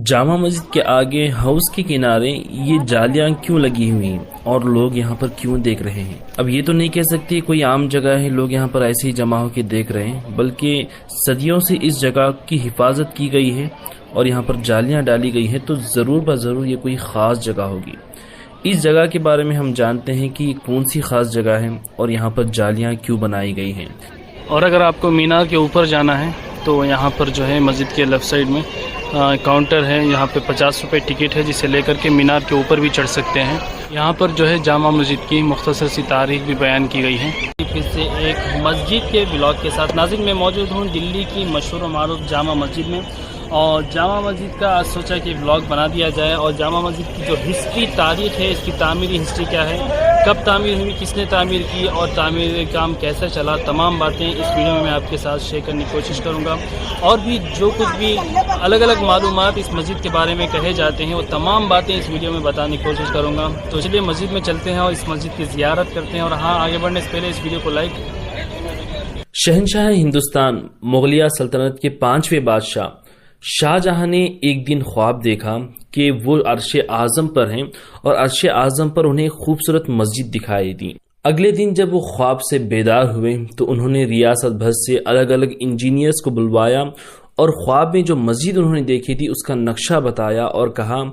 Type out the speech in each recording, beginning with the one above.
جامع مسجد کے آگے ہاؤس کے کنارے یہ جالیاں کیوں لگی ہوئی ہیں اور لوگ یہاں پر کیوں دیکھ رہے ہیں؟ اب یہ تو نہیں کہہ سکتے کوئی عام جگہ ہے لوگ یہاں پر ایسے ہی جمع ہو کے دیکھ رہے ہیں، بلکہ صدیوں سے اس جگہ کی حفاظت کی گئی ہے اور یہاں پر جالیاں ڈالی گئی ہے، تو ضرور بضرور یہ کوئی خاص جگہ ہوگی۔ اس جگہ کے بارے میں ہم جانتے ہیں کہ کون سی خاص جگہ ہے اور یہاں پر جالیاں کیوں بنائی گئی ہیں۔ اور اگر آپ کو مینار کے اوپر جانا ہے تو یہاں پر جو ہے مسجد کے لیفٹ سائڈ میں کاؤنٹر ہے، یہاں پہ 50 روپے ٹکٹ ہے جسے لے کر کے مینار کے اوپر بھی چڑھ سکتے ہیں۔ یہاں پر جو ہے جامع مسجد کی مختصر سی تاریخ بھی بیان کی گئی ہے۔ پھر سے ایک مسجد کے بلاگ کے ساتھ ناظرین میں موجود ہوں دلی کی مشہور و معروف جامع مسجد میں، اور جامع مسجد کا سوچا کہ بلاگ بنا دیا جائے، اور جامع مسجد کی جو ہسٹری تاریخ ہے، اس کی تعمیری ہسٹری کیا ہے، کب تعمیر ہوئی، کس نے تعمیر کی اور تعمیر کام کیسا چلا، تمام باتیں اس ویڈیو میں آپ کے ساتھ شیئر کرنے کی کوشش کروں گا، اور بھی جو کچھ بھی الگ الگ معلومات اس مسجد کے بارے میں کہے جاتے ہیں وہ تمام باتیں اس ویڈیو میں بتانے کی کوشش کروں گا۔ تو چلیے مسجد میں چلتے ہیں اور اس مسجد کی زیارت کرتے ہیں، اور ہاں آگے بڑھنے سے پہلے اس ویڈیو کو لائک۔ شہنشاہ ہندوستان مغلیہ سلطنت کے 5ویں بادشاہ شاہ جہاں نے ایک دن خواب دیکھا کہ وہ عرش اعظم پر ہیں اور عرش اعظم پر انہیں خوبصورت مسجد دکھائی دی۔ اگلے دن جب وہ خواب سے بیدار ہوئے تو انہوں نے ریاست بھر سے الگ الگ انجینئرز کو بلوایا اور خواب میں جو مسجد انہوں نے دیکھی تھی اس کا نقشہ بتایا اور کہا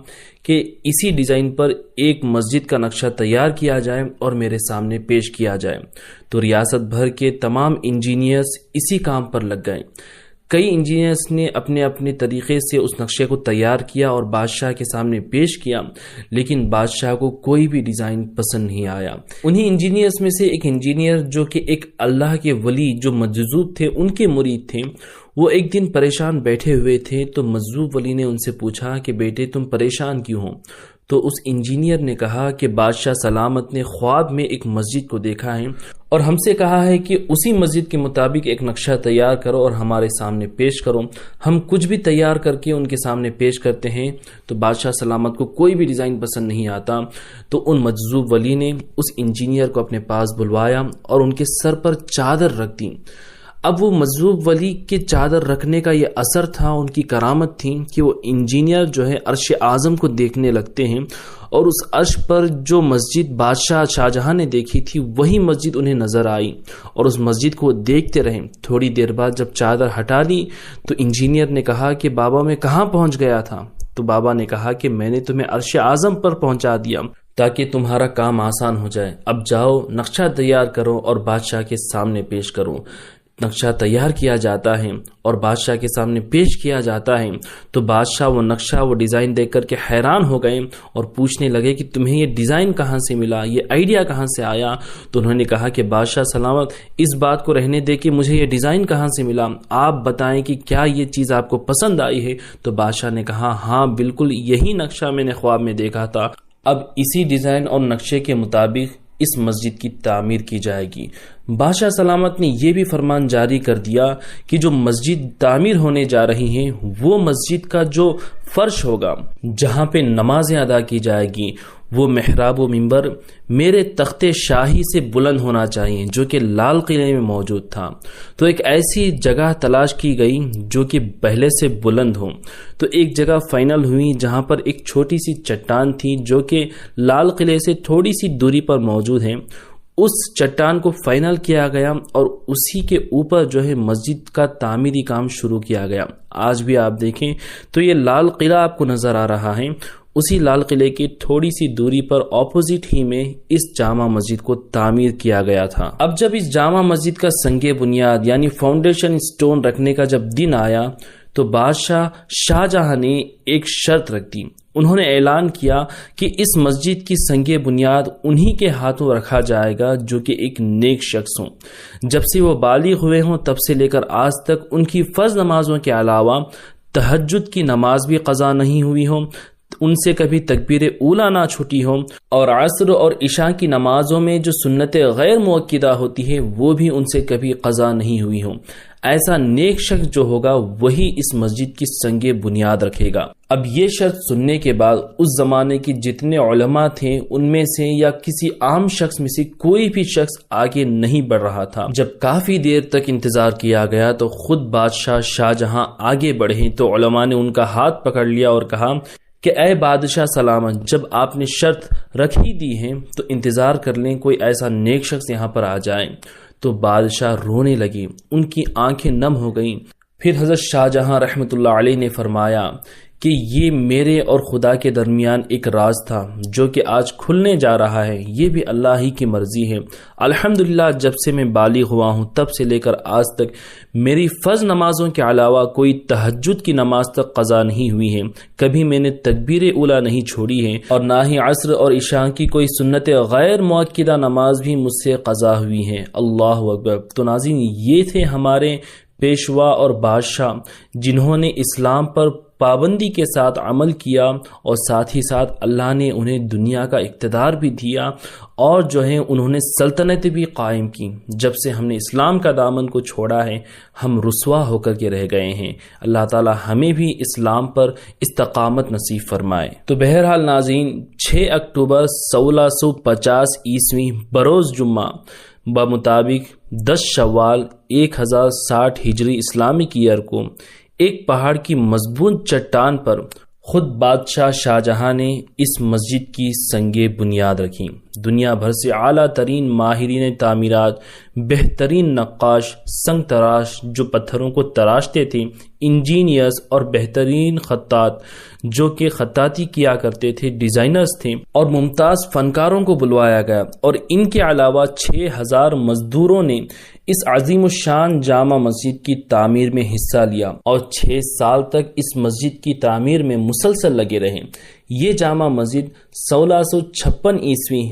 کہ اسی ڈیزائن پر ایک مسجد کا نقشہ تیار کیا جائے اور میرے سامنے پیش کیا جائے۔ تو ریاست بھر کے تمام انجینئرز اسی کام پر لگ گئے۔ کئی انجینئرز نے اپنے اپنے طریقے سے اس نقشے کو تیار کیا اور بادشاہ کے سامنے پیش کیا، لیکن بادشاہ کو کوئی بھی ڈیزائن پسند نہیں آیا۔ انہی انجینئرز میں سے ایک انجینئر جو کہ ایک اللہ کے ولی جو مجذوب تھے، ان کے مرید تھے، وہ ایک دن پریشان بیٹھے ہوئے تھے تو مجذوب ولی نے ان سے پوچھا کہ بیٹے تم پریشان کیوں ہو؟ تو اس انجینئر نے کہا کہ بادشاہ سلامت نے خواب میں ایک مسجد کو دیکھا ہے اور ہم سے کہا ہے کہ اسی مسجد کے مطابق ایک نقشہ تیار کرو اور ہمارے سامنے پیش کرو۔ ہم کچھ بھی تیار کر کے ان کے سامنے پیش کرتے ہیں تو بادشاہ سلامت کو کوئی بھی ڈیزائن پسند نہیں آتا۔ تو ان مجذوب ولی نے اس انجینئر کو اپنے پاس بلوایا اور ان کے سر پر چادر رکھ دی۔ اب وہ مجذوب ولی کے چادر رکھنے کا یہ اثر تھا، ان کی کرامت تھی کہ وہ انجینئر جو ہے عرش اعظم کو دیکھنے لگتے ہیں، اور اس عرش پر جو مسجد بادشاہ شاہ جہاں نے دیکھی تھی وہی مسجد انہیں نظر آئی اور اس مسجد کو دیکھتے رہے۔ تھوڑی دیر بعد جب چادر ہٹا لی تو انجینئر نے کہا کہ بابا میں کہاں پہنچ گیا تھا؟ تو بابا نے کہا کہ میں نے تمہیں عرش اعظم پر پہنچا دیا تاکہ تمہارا کام آسان ہو جائے۔ اب جاؤ نقشہ تیار کرو اور بادشاہ کے سامنے پیش کرو۔ نقشہ تیار کیا جاتا ہے اور بادشاہ کے سامنے پیش کیا جاتا ہے تو بادشاہ وہ نقشہ وہ ڈیزائن دیکھ کر کے حیران ہو گئے اور پوچھنے لگے کہ تمہیں یہ ڈیزائن کہاں سے ملا، یہ آئیڈیا کہاں سے آیا؟ تو انہوں نے کہا کہ بادشاہ سلامت اس بات کو رہنے دے کہ مجھے یہ ڈیزائن کہاں سے ملا، آپ بتائیں کہ کیا یہ چیز آپ کو پسند آئی ہے؟ تو بادشاہ نے کہا ہاں بالکل یہی نقشہ میں نے خواب میں دیکھا تھا، اب اسی ڈیزائن اور نقشے کے مطابق اس مسجد کی تعمیر کی جائے گی۔ بادشاہ سلامت نے یہ بھی فرمان جاری کر دیا کہ جو مسجد تعمیر ہونے جا رہی ہیں وہ مسجد کا جو فرش ہوگا جہاں پہ نمازیں ادا کی جائے گی وہ محراب و منبر میرے تخت شاہی سے بلند ہونا چاہیے جو کہ لال قلعے میں موجود تھا۔ تو ایک ایسی جگہ تلاش کی گئی جو کہ پہلے سے بلند ہو، تو ایک جگہ فائنل ہوئی جہاں پر ایک چھوٹی سی چٹان تھی جو کہ لال قلعے سے تھوڑی سی دوری پر موجود ہے۔ اس چٹان کو فائنل کیا گیا اور اسی کے اوپر جو ہے مسجد کا تعمیری کام شروع کیا گیا۔ آج بھی آپ دیکھیں تو یہ لال قلعہ آپ کو نظر آ رہا ہے، اسی لال قلعے کی تھوڑی سی دوری پر اپوزٹ ہی میں اس جامع مسجد کو تعمیر کیا گیا تھا۔ اب جب اس جامع مسجد کا سنگ بنیاد یعنی فاؤنڈیشن سٹون رکھنے کا جب دن آیا تو بادشاہ شاہ جہاں نے ایک شرط رکھ دی۔ انہوں نے اعلان کیا کہ اس مسجد کی سنگ بنیاد انہی کے ہاتھوں رکھا جائے گا جو کہ ایک نیک شخص ہوں۔ جب سے وہ بالغ ہوئے ہوں تب سے لے کر آج تک ان کی فرض نمازوں کے علاوہ تہجد کی نماز بھی قضا نہیں ہوئی ہو، ان سے کبھی تکبیر اولا نہ چھوٹی ہو، اور عصر اور عشاء کی نمازوں میں جو سنت غیر مؤکدہ ہوتی ہے وہ بھی ان سے کبھی قضا نہیں ہوئی ہو، ایسا نیک شخص جو ہوگا وہی اس مسجد کی سنگ بنیاد رکھے گا۔ اب یہ شرط سننے کے بعد اس زمانے کے جتنے علماء تھے ان میں سے یا کسی عام شخص میں سے کوئی بھی شخص آگے نہیں بڑھ رہا تھا۔ جب کافی دیر تک انتظار کیا گیا تو خود بادشاہ شاہ جہاں آگے بڑھے تو علماء نے ان کا ہاتھ پکڑ لیا اور کہا کہ اے بادشاہ سلامت، جب آپ نے شرط رکھ ہی دی ہے تو انتظار کر لیں، کوئی ایسا نیک شخص یہاں پر آ جائے۔ تو بادشاہ رونے لگے، ان کی آنکھیں نم ہو گئیں۔ پھر حضرت شاہ جہاں رحمۃ اللہ علیہ نے فرمایا کہ یہ میرے اور خدا کے درمیان ایک راز تھا جو کہ آج کھلنے جا رہا ہے، یہ بھی اللہ ہی کی مرضی ہے۔ الحمدللہ جب سے میں بالغ ہوا ہوں تب سے لے کر آج تک میری فرض نمازوں کے علاوہ کوئی تہجد کی نماز تک قضا نہیں ہوئی ہے، کبھی میں نے تکبیر اولا نہیں چھوڑی ہے، اور نہ ہی عصر اور عشاء کی کوئی سنت غیر مؤکدہ نماز بھی مجھ سے قضا ہوئی ہے۔ اللہ اکبر۔ تو ناظرین، یہ تھے ہمارے پیشوا اور بادشاہ جنہوں نے اسلام پر پابندی کے ساتھ عمل کیا، اور ساتھ ہی ساتھ اللہ نے انہیں دنیا کا اقتدار بھی دیا، اور جو ہے انہوں نے سلطنت بھی قائم کی۔ جب سے ہم نے اسلام کا دامن کو چھوڑا ہے ہم رسوا ہو کر کے رہ گئے ہیں۔ اللہ تعالی ہمیں بھی اسلام پر استقامت نصیب فرمائے۔ تو بہرحال ناظرین، 6 اکتوبر 1650 عیسوی بروز جمعہ بمطابق 10 شوال 1060 ہجری اسلامک ایئر کو ایک پہاڑ کی مضبوط چٹان پر خود بادشاہ شاہ جہاں نے اس مسجد کی سنگ بنیاد رکھی۔ دنیا بھر سے اعلیٰ ترین ماہرین تعمیرات، بہترین نقاش، سنگ تراش جو پتھروں کو تراشتے تھے، انجینئرز اور بہترین خطاط جو کہ خطاطی کیا کرتے تھے، ڈیزائنرز تھے، اور ممتاز فنکاروں کو بلوایا گیا، اور ان کے علاوہ 6000 مزدوروں نے اس عظیم الشان جامع مسجد کی تعمیر میں حصہ لیا، اور 6 سال تک اس مسجد کی تعمیر میں مسلسل لگے رہے۔ یہ جامع مسجد 1656 عیسوی